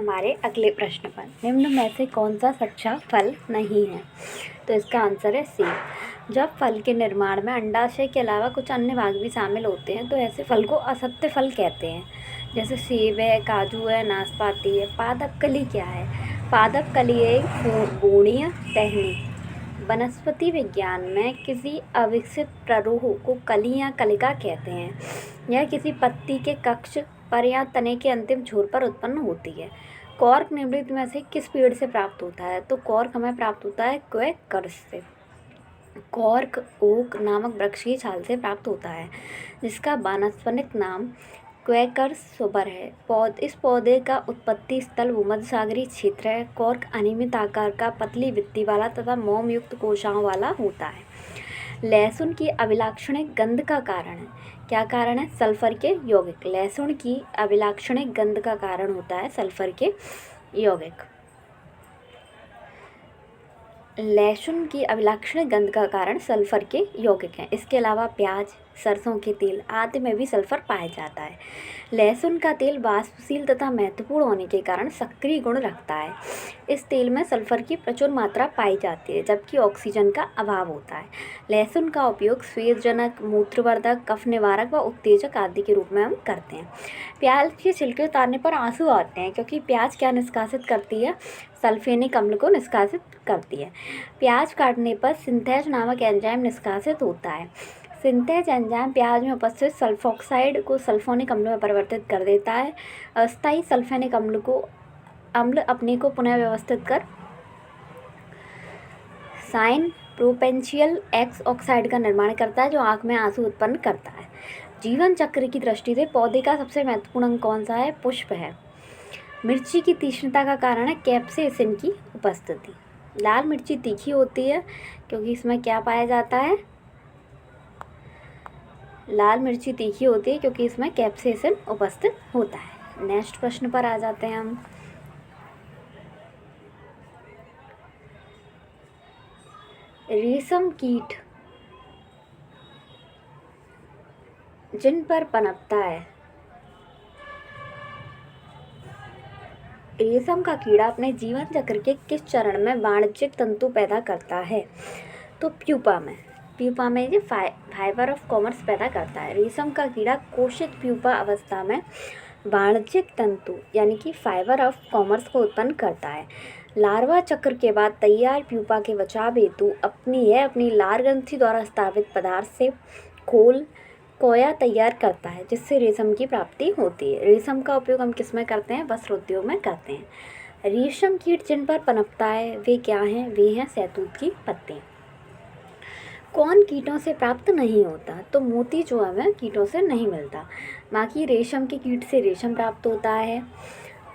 हमारे अगले प्रश्न पर। निम्न में से कौन सा सच्चा फल नहीं है? तो इसका आंसर है सेब। जब फल के निर्माण में अंडाशय के अलावा कुछ अन्य भाग भी शामिल होते हैं तो ऐसे फल को असत्य फल कहते हैं। जैसे सेब है, काजू है, नाशपाती है। पादप कली क्या है? पादप कली एक भ्रूणीय टहनी। वनस्पति विज्ञान में किसी अविकसित प्ररोह को कली या कलिका कहते हैं। यह किसी पत्ती के कक्ष पर या तने के अंतिम छोर पर उत्पन्न होती है। कॉर्क निम्नलिखित में से किस पेड़ से प्राप्त होता है? तो कॉर्क हमें प्राप्त होता है क्वेकर्स से। कॉर्क ओक नामक वृक्ष की छाल से प्राप्त होता है, जिसका वानस्पतिक नाम क्वेकर्स सुबर है। इस पौधे का उत्पत्ति स्थल भूमध्य सागरीय क्षेत्र है। कॉर्क अनियमित आकार का, पतली वित्ती वाला तथा मोम युक्त कोशाओं वाला होता है। लहसुन की अभिलाक्षणिक गंध का कारण है। क्या कारण है? सल्फर के यौगिक। लहसुन की अभिलाक्षणिक गंध का कारण होता है सल्फर के यौगिक। लहसुन की अभिलाक्षणिक गंध का कारण सल्फर के यौगिक हैं। इसके अलावा प्याज, सरसों के तेल आदि में भी सल्फर पाया जाता है। लहसुन का तेल वाष्पशील तथा महत्वपूर्ण होने के कारण सक्रिय गुण रखता है। इस तेल में सल्फर की प्रचुर मात्रा पाई जाती है, जबकि ऑक्सीजन का अभाव होता है। लहसुन का उपयोग स्वेदजनक, मूत्रवर्धक, कफ निवारक व उत्तेजक आदि के रूप में हम करते हैं। प्याज के छिलके उतारने पर आंसू आते हैं, क्योंकि प्याज क्या निष्कासित करती है? सल्फेनिक अम्ल को निष्कासित करती है। प्याज काटने पर सिंथेज नामक एंजाइम निष्कासित होता है। सिंथेज एंजाइम प्याज में उपस्थित सल्फोक्साइड को सल्फोनिक अम्ल में परिवर्तित कर देता है। अस्थायी सल्फेनिक अम्ल अपने को पुनः व्यवस्थित कर साइन प्रोपेंशियल एक्स ऑक्साइड का निर्माण करता है, जो आँख में आंसू उत्पन्न करता है। जीवन चक्र की दृष्टि से पौधे का सबसे महत्वपूर्ण अंग कौन सा है? पुष्प है। मिर्ची की तीक्ष्णता का कारण है कैप्सेसिन की उपस्थिति। लाल मिर्ची तीखी होती है क्योंकि इसमें क्या पाया जाता है? लाल मिर्ची तीखी होती है क्योंकि इसमें कैप्सेसिन उपस्थित होता है। नेक्स्ट प्रश्न पर आ जाते हैं हम। रेशम कीट जिन पर पनपता है। रेशम का कीड़ा अपने जीवन चक्र के किस चरण में वाणिज्यिक तंतु पैदा करता है? तो प्यूपा में ये फाइबर ऑफ कॉमर्स पैदा करता है। रेशम का कीड़ा कोशित प्यूपा अवस्था में वाणिज्यिक तंतु यानी कि फाइबर ऑफ कॉमर्स को उत्पन्न करता है। लार्वा चक्र के बाद तैयार प्यूपा के बचाव हेतु अपनी लार ग्रंथि द्वारा स्थापित पदार्थ से खोल कोया तैयार करता है, जिससे रेशम की प्राप्ति होती है। रेशम का उपयोग हम किस में करते हैं? वस्त्र उद्योग में करते हैं। रेशम कीट जिन पर पनपता है वे क्या हैं? वे हैं शहतूत की पत्ती। कौन कीटों से प्राप्त नहीं होता? तो मोती जो है वह कीटों से नहीं मिलता। बाकी रेशम के कीट से रेशम प्राप्त होता है,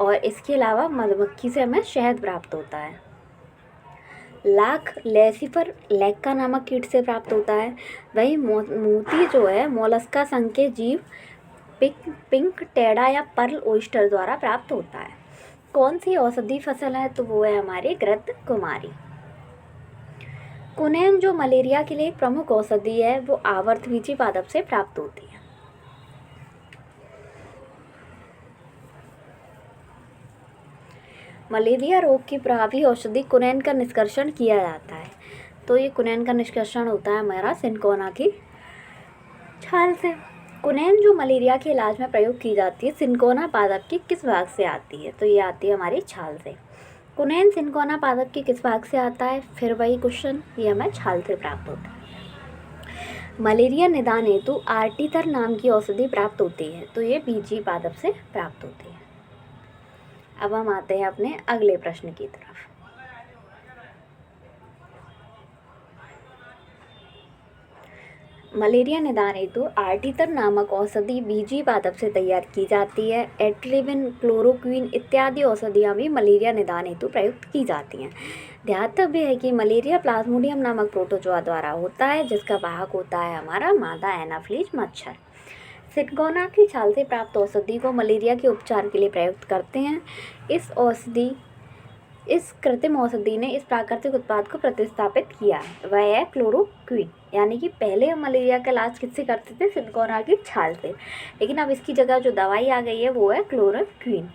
और इसके अलावा मधुमक्खी से हमें शहद प्राप्त होता है। लाख लेसिफर लेक्का नामक कीट से प्राप्त होता है। वही मोती जो है मोलस्का संघ के जीव पिंक टेड़ा या पर्ल ओयस्टर द्वारा प्राप्त होता है। कौन सी औषधि फसल है? तो वो है हमारी घृत कुमारी। कुनैन जो मलेरिया के लिए एक प्रमुख औषधि है, वो आवर्तबीजी पादप से प्राप्त होती है। मलेरिया रोग की प्रभावी औषधि कुनैन का निष्कर्षण किया जाता है। तो ये कुनैन का निष्कर्षण होता है हमारा सिनकोना की छाल से। कुनैन जो मलेरिया के इलाज में प्रयोग की जाती है, सिनकोना पादप की किस भाग से आती है? तो ये आती है हमारी छाल से। कुनैन सिनकोना पादप के किस भाग से आता है? फिर वही क्वेश्चन, ये हमें छाल से प्राप्त होता है। मलेरिया निदान हेतु आर्टीथर नाम की औषधि प्राप्त होती है, तो ये बीजी पादप से प्राप्त होती है। अब हम आते हैं अपने अगले प्रश्न की तरफ। मलेरिया निदान हेतु आर्टीथर नामक औषधि बीजी पादप से तैयार की जाती है। एट्रिविन, क्लोरोक्विन इत्यादि औषधियाँ भी मलेरिया निदान हेतु प्रयुक्त की जाती हैं। ध्यातव्य है कि मलेरिया प्लाज्मोडियम नामक प्रोटोजोआ द्वारा होता है, जिसका वाहक होता है हमारा मादा एनाफ्लीज मच्छर। सिनकोना की छाल से प्राप्त औषधि को मलेरिया के उपचार के लिए प्रयुक्त करते हैं। इस कृत्रिम औषधि ने इस प्राकृतिक उत्पाद को प्रतिस्थापित किया है, वह है क्लोरोक्विन। यानी कि पहले हम मलेरिया का इलाज किससे करते थे? सिनकोना की छाल से, लेकिन अब इसकी जगह जो दवाई आ गई है वो है क्लोरोक्विन।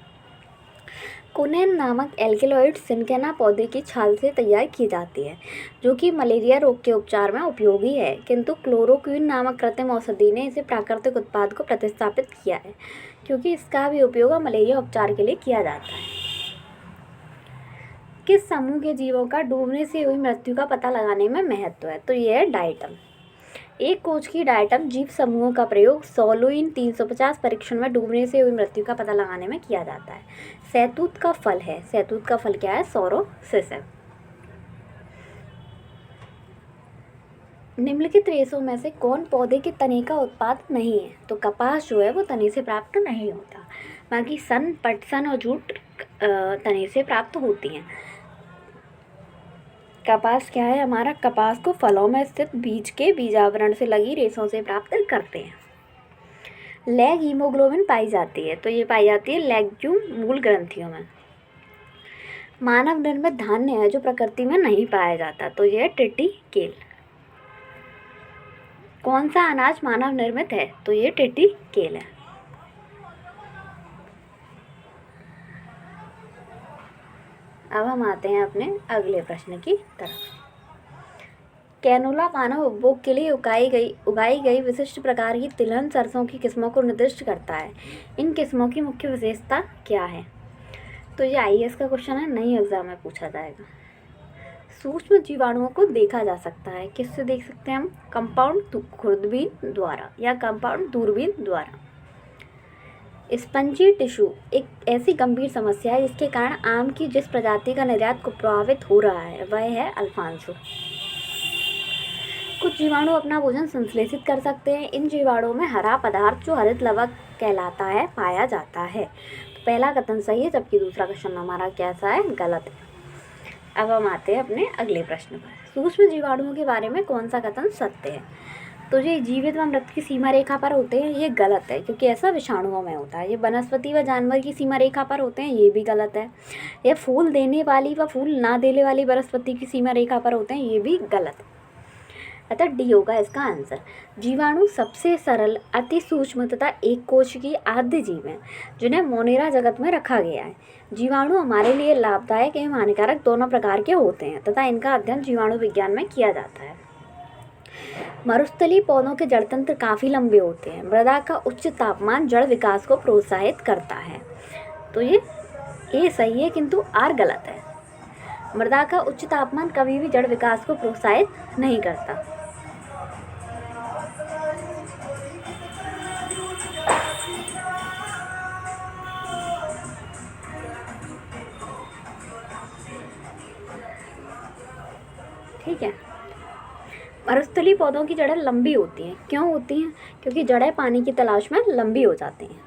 कुनेन नामक एल्केलॉइड सिनकेना पौधे की छाल से तैयार की जाती है, जो कि मलेरिया रोग के उपचार में उपयोगी है, किंतु क्लोरोक्विन नामक कृत्रिम औषधि ने इसे प्राकृतिक उत्पाद को प्रतिस्थापित किया है, क्योंकि इसका भी उपयोग मलेरिया उपचार के लिए किया जाता है। किस समूह के जीवों का डूबने से हुई मृत्यु का पता लगाने में महत्व है? तो यह है डायटम। एक कोच की डायटम जीव समूहों का प्रयोग सोलुइन 350 परीक्षण में डूबने से हुई मृत्यु का पता लगाने में किया जाता है। सहतूत का फल है। सहतूत का फल क्या है? सोरोसिस है। निम्नलिखित रेशों में से कौन पौधे के तने का उत्पाद नहीं है? तो कपास जो है वो तने से प्राप्त नहीं होता, बाकी सन, पटसन और जूट तने से प्राप्त होती हैं। कपास क्या है हमारा? कपास को फलों में स्थित बीज के बीजावरण से लगी रेशों से प्राप्त करते हैं। लैग हीमोग्लोबिन पाई जाती है, तो ये पाई जाती है लेग्यूम मूल ग्रंथियों में। मानव निर्मित धान्य है जो प्रकृति में नहीं पाया जाता, तो यह ट्रिटिकेल। कौन सा अनाज मानव निर्मित है? तो ये ट्रिटिकेल है। अब हम आते हैं अपने अगले प्रश्न की तरफ। कैनोला मानव उपभोग के लिए उगाई गई विशिष्ट प्रकार की तिलहन सरसों की किस्मों को निर्दिष्ट करता है। इन किस्मों की मुख्य विशेषता क्या है? तो ये IAS का क्वेश्चन है, नई एग्जाम में पूछा जाएगा। सूक्ष्म जीवाणुओं को देखा जा सकता है। किससे देख सकते हैं हम? कंपाउंड खुर्दबीन द्वारा या कंपाउंड दूरबीन द्वारा। स्पंजी टिश्यू एक ऐसी गंभीर समस्या है जिसके कारण आम की जिस प्रजाति का निर्यात को प्रभावित हो रहा है वह है अल्फांसो। कुछ जीवाणु अपना भोजन संश्लेषित कर सकते हैं। इन जीवाणुओं में हरा पदार्थ जो हरित लवक कहलाता है पाया जाता है। तो पहला कथन सही है, जबकि दूसरा क्वेश्चन हमारा कैसा है? गलत है। अब हम आते हैं अपने अगले प्रश्न पर। सूक्ष्म जीवाणुओं के बारे में कौन सा कथन सत्य है? तो ये जीवित व मृत की सीमा रेखा पर होते हैं, ये गलत है, क्योंकि ऐसा विषाणुओं में होता है। ये वनस्पति व जानवर की सीमा रेखा पर होते हैं, ये भी गलत है। ये फूल देने वाली व फूल ना देने वाली वनस्पति की सीमा रेखा पर होते हैं, ये भी गलत है। अतः डी होगा इसका आंसर। जीवाणु सबसे सरल, अति सूक्ष्म तथा एक कोश की आद्य जीव हैं, जिन्हें मोनेरा जगत में रखा गया है। जीवाणु हमारे लिए लाभदायक एवं हानिकारक दोनों प्रकार के होते हैं तथा इनका अध्ययन जीवाणु विज्ञान में किया जाता है। मरुस्थलीय पौधों के जड़ तंत्र काफ़ी लंबे होते हैं। मृदा का उच्च तापमान जड़ विकास को प्रोत्साहित करता है, तो ये ए सही है, किंतु आर गलत है। मृदा का उच्च तापमान कभी भी जड़ विकास को प्रोत्साहित नहीं करता। ठीक है। मरुस्थलीय पौधों की जड़ें लंबी होती हैं। क्यों होती हैं? क्योंकि जड़ें पानी की तलाश में लंबी हो जाती हैं।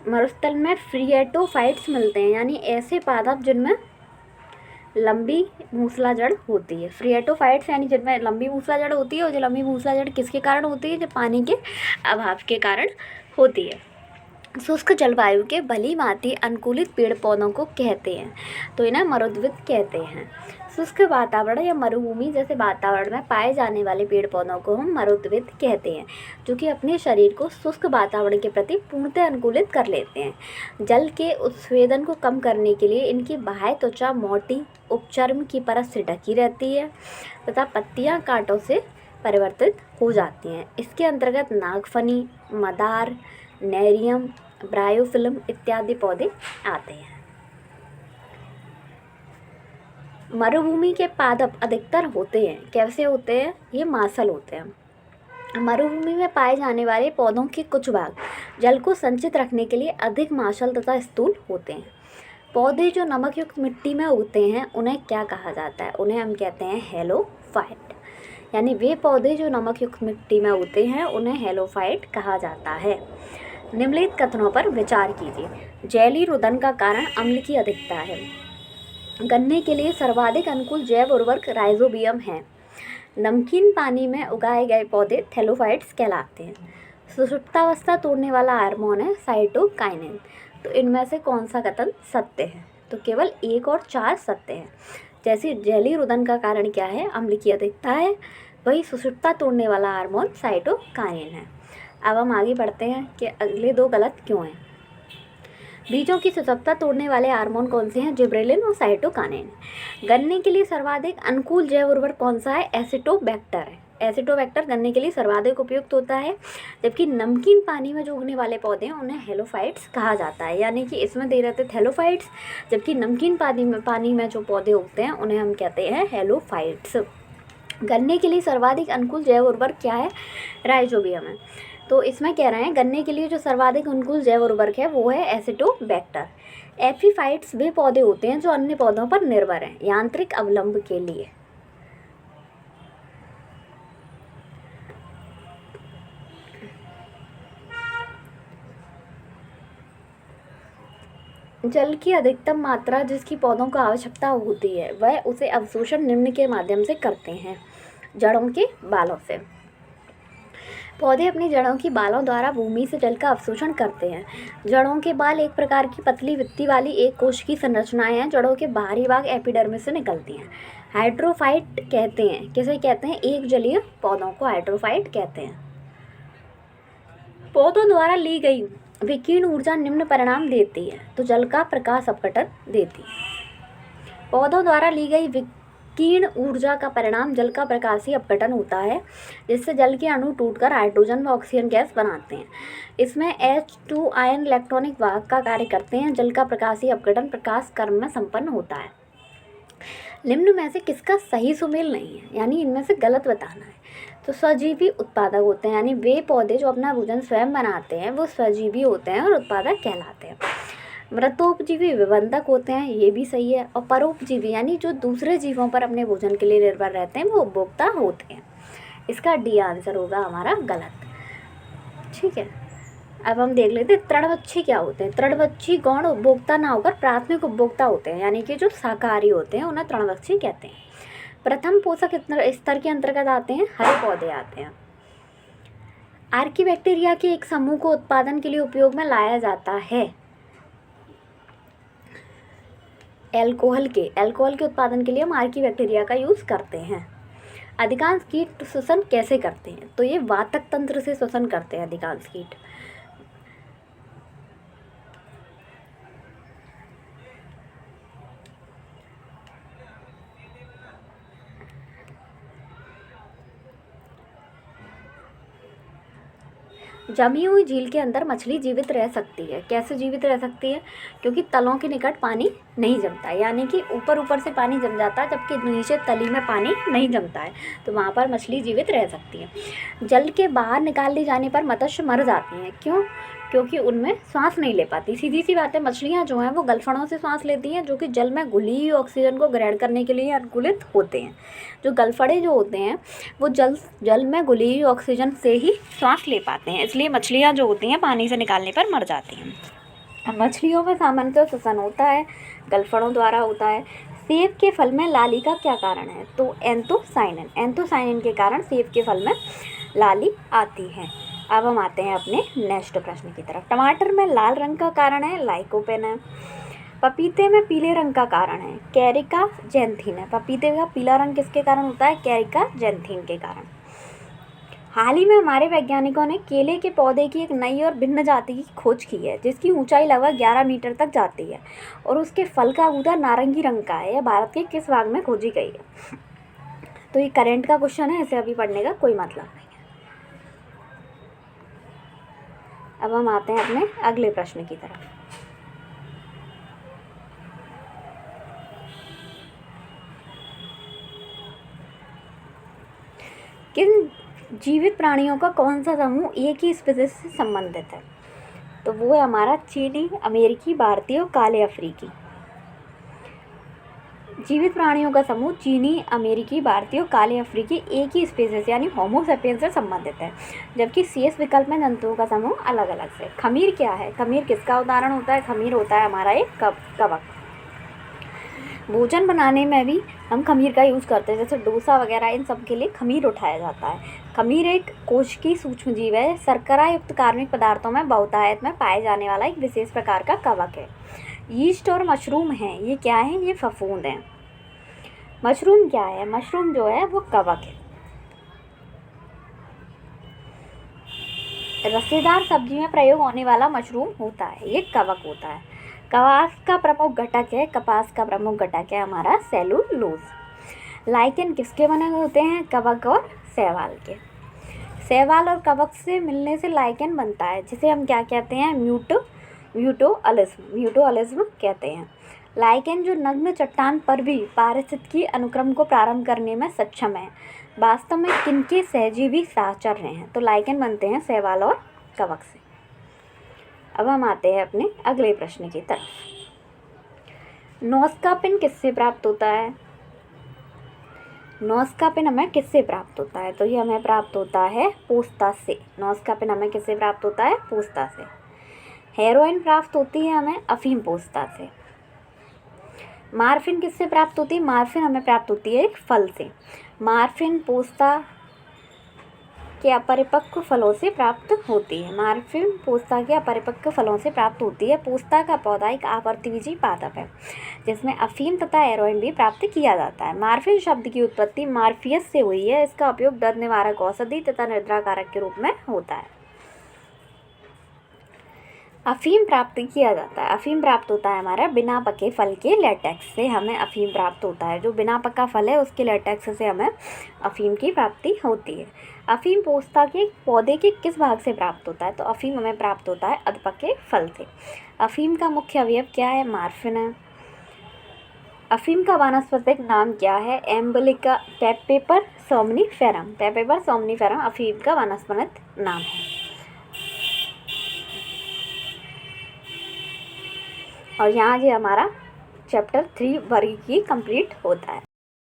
मरुस्थल में फ्रिएटोफाइट्स मिलते हैं, यानी ऐसे पादप जिनमें लंबी मूसला जड़ होती है। फ्रिएटोफाइट्स यानी जिनमें लंबी मूसला जड़ होती है, और जो लंबी मूसला जड़ किसके कारण होती है? जो पानी के अभाव के कारण होती है। शुष्क जलवायु के भली भांति अनुकूलित पेड़ पौधों को कहते हैं, तो इन्हें मरुद्भिद कहते हैं। शुष्क वातावरण या मरुभूमि जैसे वातावरण में पाए जाने वाले पेड़ पौधों को हम मरुद्भिद कहते हैं, जो कि अपने शरीर को शुष्क वातावरण के प्रति पूर्णतः अनुकूलित कर लेते हैं। जल के उत्सर्जन को कम करने के लिए इनकी बाह्य त्वचा मोटी उपचर्म की परत से ढकी रहती है तथा पत्तियां कांटों से परिवर्तित हो जाती हैं। इसके अंतर्गत नागफनी, मदार, नेरियम, ब्रायोफिल्म इत्यादि पौधे आते हैं। मरुभूमि के पादप अधिकतर होते हैं, कैसे होते हैं? ये मांसल होते हैं। मरुभूमि में पाए जाने वाले पौधों के कुछ भाग जल को संचित रखने के लिए अधिक मांसल तथा स्थूल होते हैं। पौधे जो नमक युक्त मिट्टी में उगते हैं उन्हें क्या कहा जाता है? उन्हें हम कहते हैं हेलोफाइट। यानी वे पौधे जो नमक युक्त मिट्टी में उगते हैं उन्हें हेलोफाइट कहा जाता है। निम्नलिखित कथनों पर विचार कीजिए। जैली रुदन का कारण अम्ल की अधिकता है। गन्ने के लिए सर्वाधिक अनुकूल जैव उर्वरक राइजोबियम है। नमकीन पानी में उगाए गए पौधे थैलोफाइट्स कहलाते हैं। सुषुप्तावस्था तोड़ने वाला हार्मोन है साइटोकाइनिन। तो इनमें से कौन सा कथन सत्य है? तो केवल 1 और 4 सत्य है। जैसे जैली रुदन का कारण क्या है? अम्ल की अधिकता है, वही सुषुप्ता तोड़ने वाला हार्मोन साइटोकाइनिन है। अब हम आगे बढ़ते हैं कि अगले 2 गलत क्यों हैं। बीजों की सुसप्ता तोड़ने वाले हार्मोन कौन से हैं? जिबरेलिन और साइटोकाइनिन। गन्ने के लिए सर्वाधिक अनुकूल जैव उर्वरक कौन सा है? एसिटोबैक्टर है। एसिटोबैक्टर गन्ने के लिए सर्वाधिक उपयुक्त होता है। जबकि नमकीन पानी में जो उगने वाले पौधे हैं उन्हें हेलोफाइट्स कहा जाता है, यानी कि इसमें दे रहते थैलोफाइट्स, जबकि नमकीन पानी में जो पौधे उगते हैं उन्हें हम कहते हैं हेलोफाइट्स। गन्ने के लिए सर्वाधिक अनुकूल जैव उर्वरक क्या है? राइजोबियम है। तो इसमें कह रहे हैं गन्ने के लिए जो सर्वाधिक अनुकूल जैव उर्वरक है वो है एसिटोबैक्टर। एपीफाइट्स वे पौधे होते हैं जो अन्य पौधों पर निर्भर हैं यांत्रिक अवलंब के लिए। जल की अधिकतम मात्रा जिसकी पौधों को आवश्यकता होती है वह उसे अवशोषण निम्न के माध्यम से करते हैं। जड़ों के बालों से। पौधे अपनी जड़ों की बालों द्वारा भूमि से जल का अवशोषण करते हैं। जड़ों के बाल एक प्रकार की पतली वित्ती वाली एक कोश की संरचनाएं हैं। जड़ों के बाहरी भाग एपिडर्मिस से निकलती हैं। हाइड्रोफाइट कहते हैं, किसे कहते हैं? एक जलीय पौधों को हाइड्रोफाइट कहते हैं। पौधों द्वारा ली गई विकीर्ण ऊर्जा निम्न परिणाम देती है। तो जल का प्रकाश अपघटन देती है। पौधों द्वारा ली गई विकीर्ण ऊर्जा का परिणाम जल का प्रकाशीय अपघटन होता है, जिससे जल के अणु टूटकर हाइड्रोजन व ऑक्सीजन गैस बनाते हैं। इसमें H2 आयन इलेक्ट्रॉनिक वाहक का कार्य करते हैं। जल का प्रकाशीय अपघटन प्रकाश क्रम में संपन्न होता है। निम्न में से किसका सही सुमेल नहीं है, यानी इनमें से गलत बताना है। तो स्वजीवी उत्पादक होते हैं, यानी वे पौधे जो अपना भोजन स्वयं बनाते हैं वो स्वजीवी होते हैं और उत्पादक कहलाते हैं। मृतोपजीवी विबंधक होते हैं, ये भी सही है। और परोपजीवी यानी जो दूसरे जीवों पर अपने भोजन के लिए निर्भर रहते हैं वो उपभोक्ता होते हैं। इसका डी आंसर होगा हमारा गलत। ठीक है, अब हम देख लेते हैं तृणभक्षी क्या होते हैं। तृणभक्षी गौण उपभोक्ता ना होकर प्राथमिक उपभोक्ता होते हैं, यानी कि जो शाकाहारी होते हैं उन्हें तृणभक्षी कहते हैं। प्रथम पोषक स्तर के अंतर्गत आते हैं हरे पौधे आते हैं। आर्कीबैक्टीरिया के एक समूह को उत्पादन के लिए उपयोग में लाया जाता है। एल्कोहल के उत्पादन के लिए हम आर्कीबैक्टीरिया का यूज़ करते हैं। अधिकांश कीट श्वसन कैसे करते हैं? तो ये वातक तंत्र से श्वसन करते हैं अधिकांश कीट। जमी हुई झील के अंदर मछली जीवित रह सकती है। कैसे जीवित रह सकती है? क्योंकि तलों के निकट पानी नहीं जमता है, यानी कि ऊपर से पानी जम जाता है जबकि नीचे तली में पानी नहीं जमता है, तो वहाँ पर मछली जीवित रह सकती है। जल के बाहर निकाल दी जाने पर मत्स्य मर जाती हैं। क्यों? क्योंकि उनमें सांस नहीं ले पाती। सीधी सी बात है, मछलियाँ जो हैं वो गलफड़ों से सांस लेती हैं, जो कि जल में घुली हुई ऑक्सीजन को ग्रहण करने के लिए अनुकूलित होते हैं। जो गलफड़े जो होते हैं वो जल में घुली हुई ऑक्सीजन से ही सांस ले पाते हैं, इसलिए मछलियाँ जो होती हैं पानी से निकालने पर मर जाती हैं। मछलियों में सामान्यतः श्वसन होता है, गलफड़ों द्वारा होता है। सेब के फल में लाली का क्या कारण है? तो एंथोसाइनिन के कारण सेब के फल में लाली आती है। अब हम आते हैं अपने नेक्स्ट प्रश्न की तरफ। टमाटर में लाल रंग का कारण है लाइकोपेन है। पपीते में पीले रंग का कारण है कैरिका जैंथीन है। पपीते का पीला रंग किसके कारण होता है? कैरिका जैंथीन के कारण। हाल ही में हमारे वैज्ञानिकों ने केले के पौधे की एक नई और भिन्न जाति की खोज की है, जिसकी ऊंचाई लगभग 11 मीटर तक जाती है और उसके फल का गूदा नारंगी रंग का है। यह भारत के किस भाग में खोजी गई है? तो ये करंट का क्वेश्चन है, इसे अभी पढ़ने का कोई मतलब नहीं है। अब हम आते हैं अपने अगले प्रश्न की तरफ। किन जीवित प्राणियों का कौन सा समूह एक ही स्पीशीज से संबंधित है? तो वो है हमारा चीनी, अमेरिकी, भारतीय और काले अफ्रीकी। जीवित प्राणियों का समूह चीनी, अमेरिकी, भारतीय और काले अफ्रीकी एक ही स्पीशीज यानी होमो सेपियंस से संबंधित है, जबकि शेष विकल्प में जंतुओं का समूह अलग अलग से। खमीर क्या है? खमीर किसका उदाहरण होता है? खमीर होता है हमारा एक कवक। भोजन बनाने में भी हम खमीर का यूज़ करते हैं, जैसे डोसा वगैरह, इन सब के लिए खमीर उठाया जाता है। खमीर एक कोशिकीय सूक्ष्म जीव है। शर्करा युक्त कार्बनिक पदार्थों में बहुतायत में पाए जाने वाला एक विशेष प्रकार का कवक है। यीस्ट और मशरूम हैं, ये क्या है? ये फफूंद हैं। मशरूम क्या है? मशरूम जो है वो कवक है। रसेदार सब्जी में प्रयोग होने वाला मशरूम होता है, ये कवक होता है। कपास का प्रमुख घटक है हमारा सेलुलोज। लाइकेन किसके बने होते हैं? कवक और शैवाल के। शैवाल और कवक से मिलने से लाइकेन बनता है, जिसे हम क्या कहते हैं? म्यूटोअलिज्म कहते हैं। लाइकेन जो नग्न चट्टान पर भी पारिस्थितिकी अनुक्रम को प्रारंभ करने में सक्षम है, वास्तव में किनके सहजीवी साहचर्य हैं? तो लाइकेन बनते हैं शैवाल और कवक से। अब हम आते हैं अपने अगले प्रश्न की तरफ। नॉस का पिन किससे प्राप्त होता है? नॉस का पिन हमें किससे प्राप्त होता है? तो ये हमें प्राप्त होता है पोस्ता से। नॉस का पिन हमें किससे प्राप्त होता है? पोस्ता से। हेरोइन प्राप्त होती है हमें अफीम पोस्ता से। मार्फिन किससे प्राप्त होती है? मार्फिन हमें प्राप्त होती है एक फल से। मार्फिन पोस्ता के अपरिपक्व फलों से प्राप्त होती है। मार्फिन पोस्ता के अपरिपक्व फलों से प्राप्त होती है। पोस्ता का पौधा एक आवर्तबीजी पादप है, जिसमें अफीम तथा हेरोइन भी प्राप्त किया जाता है। मार्फिन शब्द की उत्पत्ति मार्फियस से हुई है। इसका उपयोग दर्द निवारक औषधि तथा निद्राकारक के रूप में होता है। अफीम प्राप्त किया जाता है। अफीम प्राप्त होता है हमारा बिना पके फल के लेटेक्स से हमें अफीम प्राप्त होता है। जो बिना पका फल है उसके लेटेक्स से हमें अफीम की प्राप्ति होती है। अफीम पोस्ता के पौधे के किस भाग से प्राप्त होता है? तो अफीम हमें प्राप्त होता है अधपके फल से। अफीम का मुख्य अवयव क्या है? मार्फिन है। अफीम का वानस्पतिक नाम क्या है? एम्बलिका पेपेपर सोमनीफेरम। पेपेपर सोमनीफेरम अफीम का वानस्पतिक नाम है। और यहाँ ये हमारा चैप्टर 3 वर्ग की कंप्लीट होता है।